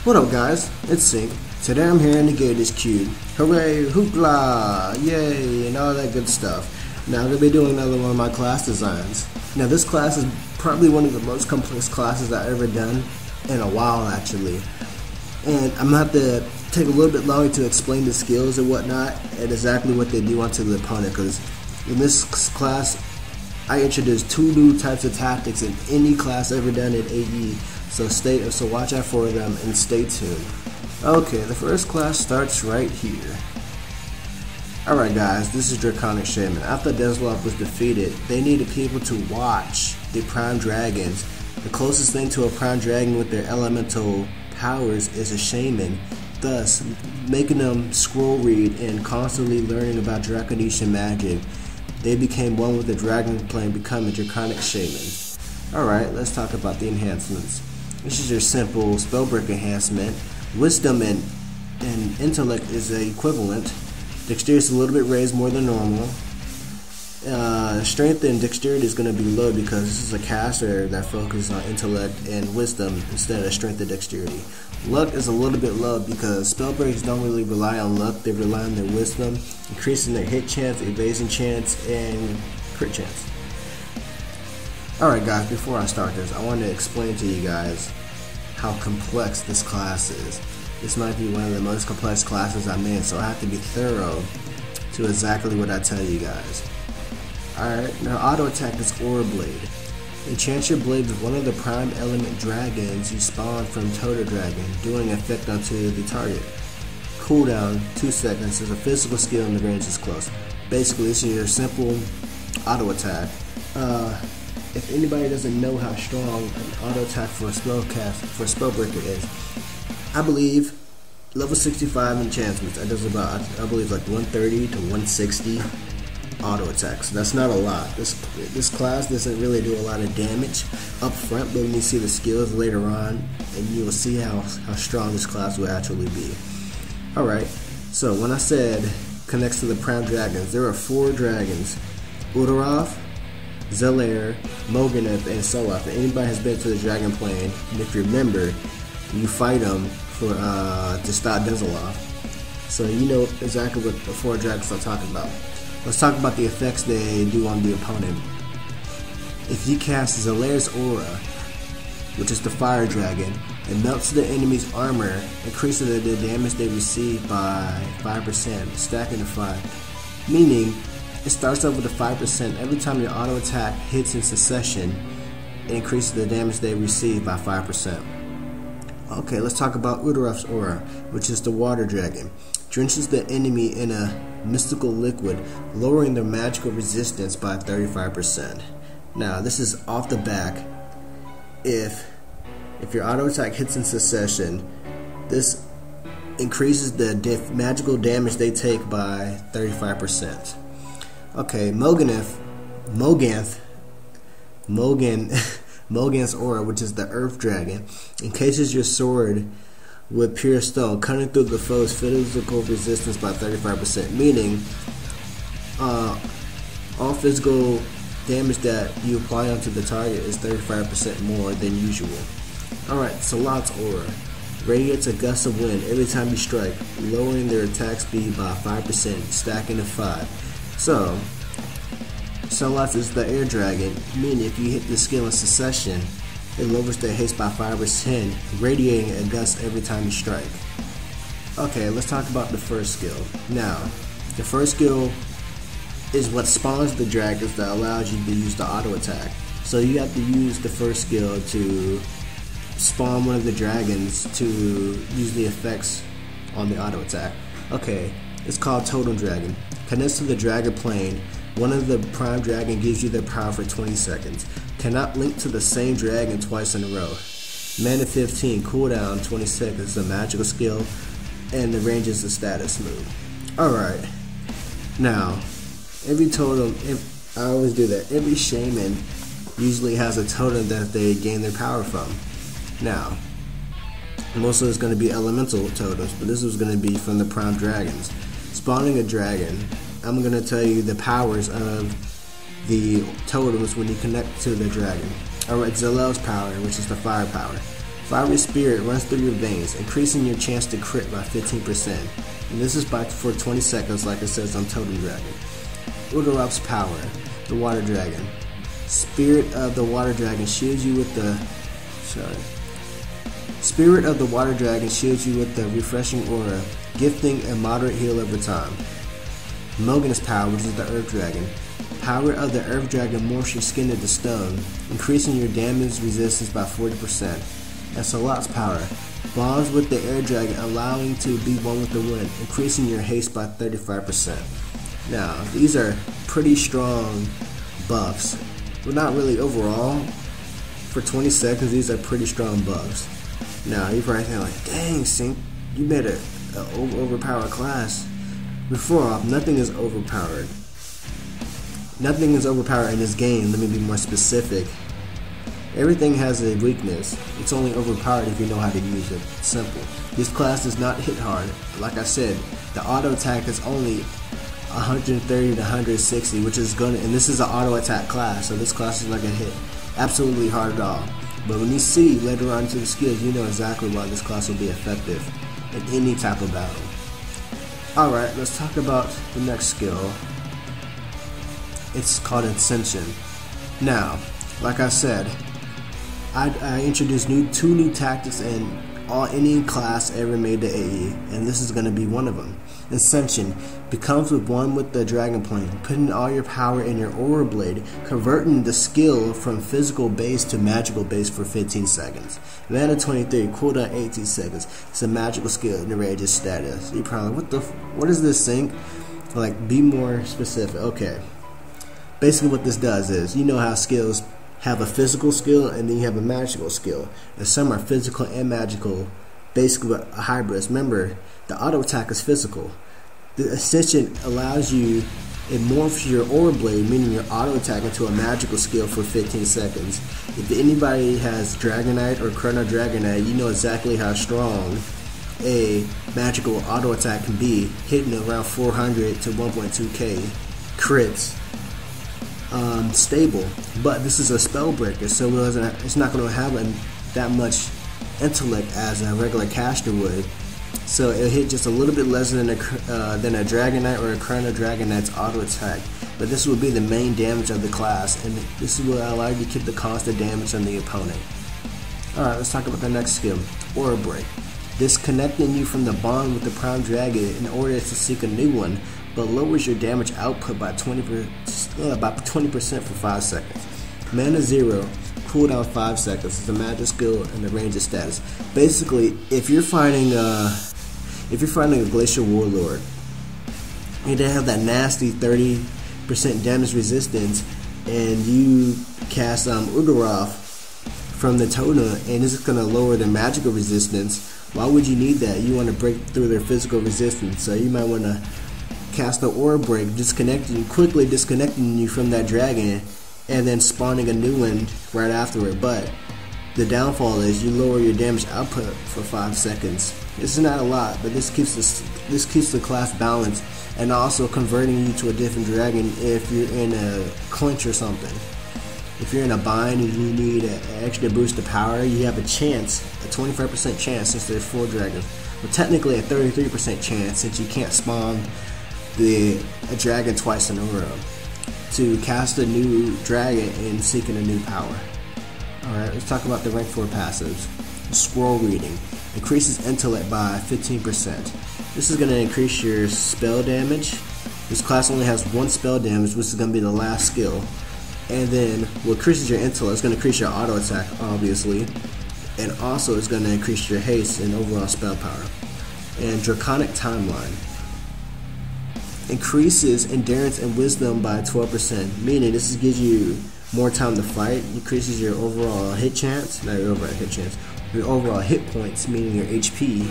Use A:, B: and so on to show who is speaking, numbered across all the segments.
A: What up guys, it's Sync. Today I'm here in the Gators Cube. Hooray, hoopla, yay, and all that good stuff. Now I'm going to be doing another one of my class designs. Now this class is probably one of the most complex classes I've ever done in a while actually. And I'm going to have to take a little bit longer to explain the skills and whatnot and exactly what they do onto the opponent, because in this class I introduced 2 new types of tactics in any class ever done in AE. So watch out for them and stay tuned. Okay, the first class starts right here. Alright guys, this is Draconic Shaman. After Deslov was defeated, they needed people to watch the Prime Dragons. The closest thing to a Prime Dragon with their elemental powers is a Shaman, thus making them scroll read and constantly learning about Draconic magic. They became one with the DragonPlane, becoming Draconic Shaman. Alright, let's talk about the enhancements. This is your simple spellbreak enhancement. Wisdom and Intellect is the equivalent. Dexterity is a little bit raised more than normal. Strength and Dexterity is going to be low because this is a caster that focuses on Intellect and Wisdom instead of Strength and Dexterity. Luck is a little bit low because spellbreaks don't really rely on luck, they rely on their Wisdom, increasing their hit chance, evasion chance, and crit chance. Alright guys, before I start this, I want to explain to you guys how complex this class is. This might be one of the most complex classes I'm in, so I have to be thorough to exactly what I tell you guys. Alright, now auto attack is Aura Blade. Enchant your blade with one of the prime element dragons you spawn from Totem Dragon, doing effect onto the target. Cooldown 2 seconds is a physical skill and the range is close. Basically, this is your simple auto attack. If anybody doesn't know how strong an auto attack for a spellbreaker is, I believe level 65 enchantments, that does about, I believe, like 130 to 160 auto attacks. That's not a lot. This class doesn't really do a lot of damage up front, but when you see the skills later on, and you will see how strong this class will actually be. Alright, so when I said connects to the Prime Dragons, there are 4 dragons: Udorov, Zelair, Moganeth, and Solaf. If anybody has been to the DragonPlane, and if you remember, you fight them for to stop Deslov. So you know exactly what the 4 dragons I'm talking about. Let's talk about the effects they do on the opponent. If you cast Zelair's Aura, which is the Fire Dragon, it melts the enemy's armor, increasing the damage they receive by 5%, stacking to 5. Meaning, it starts off with a 5%. Every time your auto attack hits in succession, it increases the damage they receive by 5%. Okay, let's talk about Udorov's Aura, which is the Water Dragon. Drenches the enemy in a mystical liquid, lowering their magical resistance by 35%. Now, this is off the back. If your auto attack hits in succession, this increases the magical damage they take by 35%. Okay, Moganeth's Aura, which is the Earth Dragon, encases your sword with pure stone, cutting through the foe's physical resistance by 35%, meaning all physical damage that you apply onto the target is 35% more than usual. Alright, Salat's Aura radiates a gust of wind every time you strike, lowering their attack speed by 5%, stacking to 5. So, Salat is the Air Dragon, meaning if you hit the skill in succession, it lowers their haste by 5%, radiating a gust every time you strike. Okay, let's talk about the first skill. Now, the first skill is what spawns the dragons that allows you to use the auto attack. So you have to use the first skill to spawn one of the dragons to use the effects on the auto attack. Okay, it's called Totem Dragon. Connects to the DragonPlane. One of the Prime Dragon gives you their power for 20 seconds. Cannot link to the same dragon twice in a row. Mana 15, cooldown 20 seconds is a magical skill, and the range is a status move. Alright, now, every totem, I always do that, every shaman usually has a totem that they gain their power from. Now, most of it's going to be elemental totems, but this is going to be from the Prime Dragons. Spawning a dragon, I'm going to tell you the powers of the totems when you connect to the dragon. Alright, Zelair's power, which is the fire power. Fiery Spirit runs through your veins, increasing your chance to crit by 15%. And this is for 20 seconds like it says on Totem Dragon. Udorop's Power, the Water Dragon. Spirit of the Water Dragon shields you with the... Spirit of the Water Dragon shields you with the refreshing aura, gifting a moderate heal over time. Mogan's Power, which is the Earth Dragon. Power of the Earth Dragon morphs your skin into stone, increasing your damage resistance by 40%. And Salot's Power, bonds with the Air Dragon, allowing to be one with the wind, increasing your haste by 35%. Now, these are pretty strong buffs. Well, not really overall. For 20 seconds, these are pretty strong buffs. Now, you're right there like, dang, Sync, you made an overpowered class. Before off, nothing is overpowered. Nothing is overpowered in this game. Let me be more specific. Everything has a weakness. It's only overpowered if you know how to use it. Simple. This class does not hit hard. Like I said, the auto attack is only 130 to 160, which is gonna, and this is an auto attack class, so this class is not gonna hit absolutely hard at all. But when you see later on into the skills, you know exactly why this class will be effective in any type of battle. Alright, let's talk about the next skill. It's called Ascension. Now, like I said, I introduced two new tactics in any class ever made to AE, and this is going to be one of them. Ascension becomes with one with the DragonPlane, putting all your power in your Aura Blade, converting the skill from physical base to magical base for 15 seconds. Mana 23, cooldown 18 seconds. It's a magical skill in the range's status. You're probably like, what is this Sync? Like, be more specific. Okay. Basically what this does is, you know how skills have a physical skill and then you have a magical skill. And some are physical and magical, basically a hybrid. Remember, the auto attack is physical. The Ascension allows you, it morphs your Aura Blade, meaning your auto attack, into a magical skill for 15 seconds. If anybody has Dragonite or Chrono Dragonite, you know exactly how strong a magical auto attack can be, hitting around 400 to 1.2k crits. Stable, but this is a spell breaker, so it's not going to have that much intellect as a regular caster would. So it'll hit just a little bit less than a Dragonite or a Chrono Dragonite's auto attack, but this will be the main damage of the class, and this will allow you to keep the constant damage on the opponent. Alright, let's talk about the next skill, Aura Break. Disconnecting you from the bond with the Prime Dragon in order to seek a new one, but lowers your damage output by 20% for 5 seconds. Mana 0, cooldown 5 seconds. It's a magic skill and the range of status. Basically, if you're fighting a Glacial Warlord, and they have that nasty 30% damage resistance, and you cast Udorov from the Totem, and this is going to lower their magical resistance, why would you need that? You want to break through their physical resistance, so you might want to cast the Aura Break, quickly disconnecting you from that dragon, and then spawning a new one right afterward. But the downfall is you lower your damage output for 5 seconds. This is not a lot, but this keeps the class balanced, and also converting you to a different dragon if you're in a clinch or something. If you're in a bind and you need an extra boost of power, you have a chance, a 25% chance, since there's 4 dragons. Well, technically a 33% chance, since you can't spawn a dragon twice in a row, to cast a new dragon and seeking a new power. Alright, let's talk about the rank 4 passives. Scroll Reading increases intellect by 15%. This is going to increase your spell damage. This class only has 1 spell damage, which is going to be the last skill. And then what increases your intellect is going to increase your auto attack, obviously, and also it's going to increase your haste and overall spell power. And Draconic Timeline increases endurance and wisdom by 12%, meaning this gives you more time to fight, increases your overall hit chance, not your overall hit chance, your overall hit points, meaning your HP,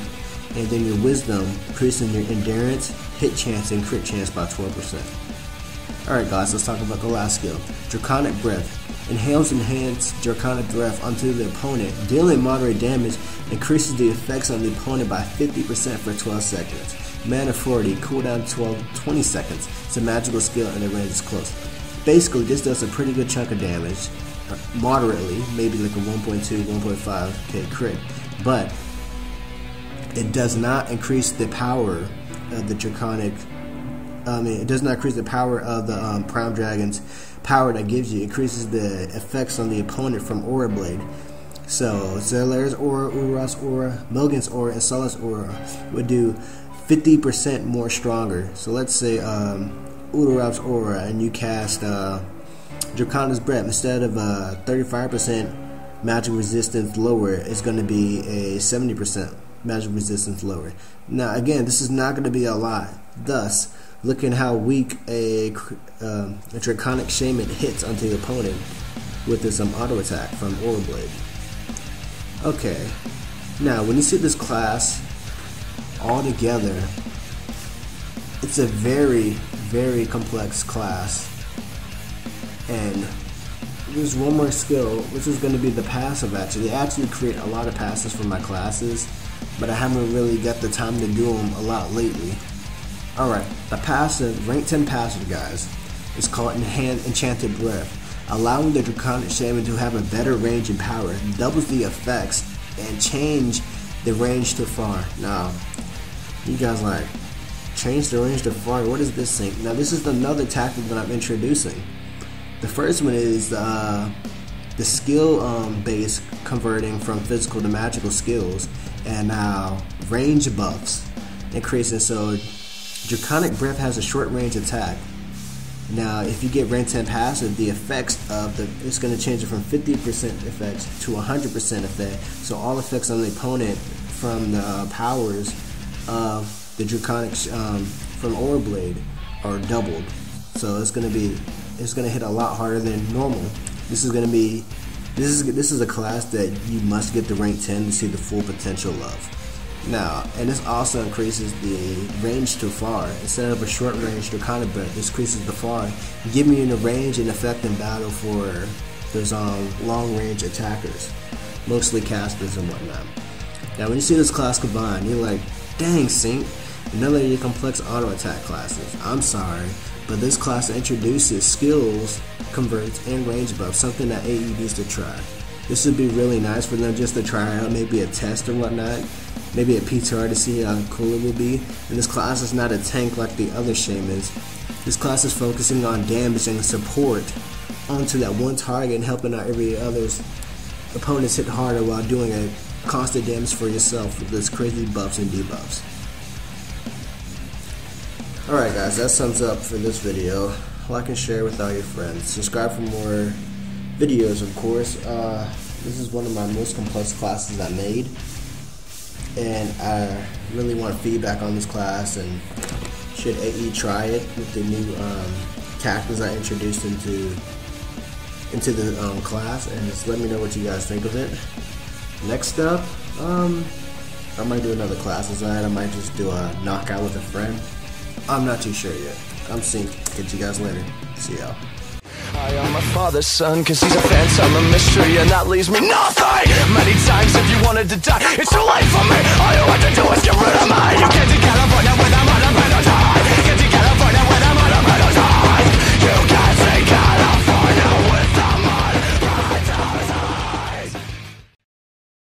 A: and then your wisdom, increasing your endurance, hit chance, and crit chance by 12%. Alright guys, let's talk about the last skill, Draconic Breath. Inhales enhanced Draconic Breath onto the opponent, dealing moderate damage, increases the effects on the opponent by 50% for 12 seconds. Mana 40, cooldown 20 seconds. It's a magical skill and the range is close. basically this does a pretty good chunk of damage, moderately, maybe like a 1.2, 1.5k crit, but it does not increase the power of the Draconic. It does not increase the power of the Prime Dragon's power that gives you. It increases the effects on the opponent from Aura Blade. So Zellaire's Aura, Urar's Aura, Mogan's Aura, and Sola's Aura would do 50% more stronger. So let's say Urar's Aura, and you cast Draconic Breath. Instead of 35% magic resistance lower, it's going to be a 70% magic resistance lower. Now again, this is not going to be a lot. Thus, look at how weak a Draconic Shaman hits onto the opponent with this auto attack from Aura Blade. Okay, now when you see this class all together, it's a very, very complex class. And there's one more skill, which is going to be the passive. They actually create a lot of passives for my classes, but I haven't really got the time to do them a lot lately. Alright, the passive, rank 10 passive, guys, is called Enchanted Breath. Allowing the Draconic Shaman to have a better range and power, doubles the effects, and change the range to far. Now, you guys like, change the range to far, what is this thing? Now this is another tactic that I'm introducing. The first one is the skill base converting from physical to magical skills, and now range buffs increasing. So Draconic Breath has a short range attack. Now if you get rank 10 passive, the effects of it's going to change it from 50% effects to 100% effect. So all effects on the opponent from the powers of the Draconic from Aura Blade are doubled. So it's going to hit a lot harder than normal. This is a class that you must get to rank 10 to see the full potential of. Now, and this also increases the range to far. Instead of a short range Draconic Breath, this increases the far, giving you the range and effect in battle for those long range attackers, mostly casters and whatnot. Now when you see this class combined, you're like, dang Sync, another of your complex auto attack classes. I'm sorry, but this class introduces skills, converts, and range buffs, something that AE needs to try. This would be really nice for them just to try out, maybe a test or whatnot, maybe a PTR to see how cool it will be. And this class is not a tank like the other Shamans. This class is focusing on damage and support onto that one target and helping out every other's opponents hit harder while doing a constant damage for yourself with this crazy buffs and debuffs. Alright guys, that sums up for this video. Like and share with all your friends. Subscribe for more videos, of course. This is one of my most complex classes I made, and I really want feedback on this class, and should AE try it with the new tactics I introduced into the class, and just let me know what you guys think of it. Next up, I might do another class design. I might just do a knockout with a friend. I'm not too sure yet. I'm Sync. Catch you guys later. See y'all.
B: I am my father's son, cause he's a phantom, a mystery, and that leaves me nothing. Many times if you wanted to die, it's too late for me. All you have to do is get rid of me. You came to California with a mother,